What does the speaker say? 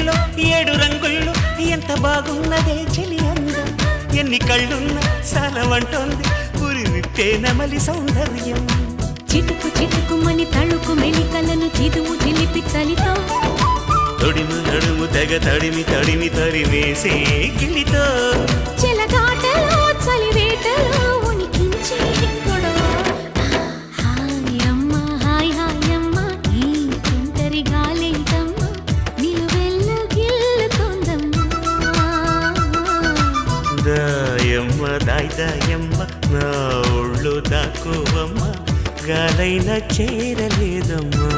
చీరలో 7 రంగుల్లో ఎంత బాగున్నదే చెలి అందం ఎన్ని కళ్ళున్న సాలవంటోంది పురి విప్పే నమలి సౌందర్యం చిటుకు చిటుకుమని తళుకు మెలికలను చిదువు చిలిపి చలితో తొడిము నడుము తెగ తడిమి తడిమి తరివేసే గిలితో చెలగాటలో చలివేటలో ఉనికించే గొడవ హాయమ్మ హాయ్ హాయమ్మ ఈ తుంటరి గాలేంటమ్మ నిలువెల్ల గిల్లుతోందమ్మా దాయమ్మ దాయ్ దాయమ్మ నా ఒళ్ళు దాకోవమ్మ గాలైన చేరలేదమ్మా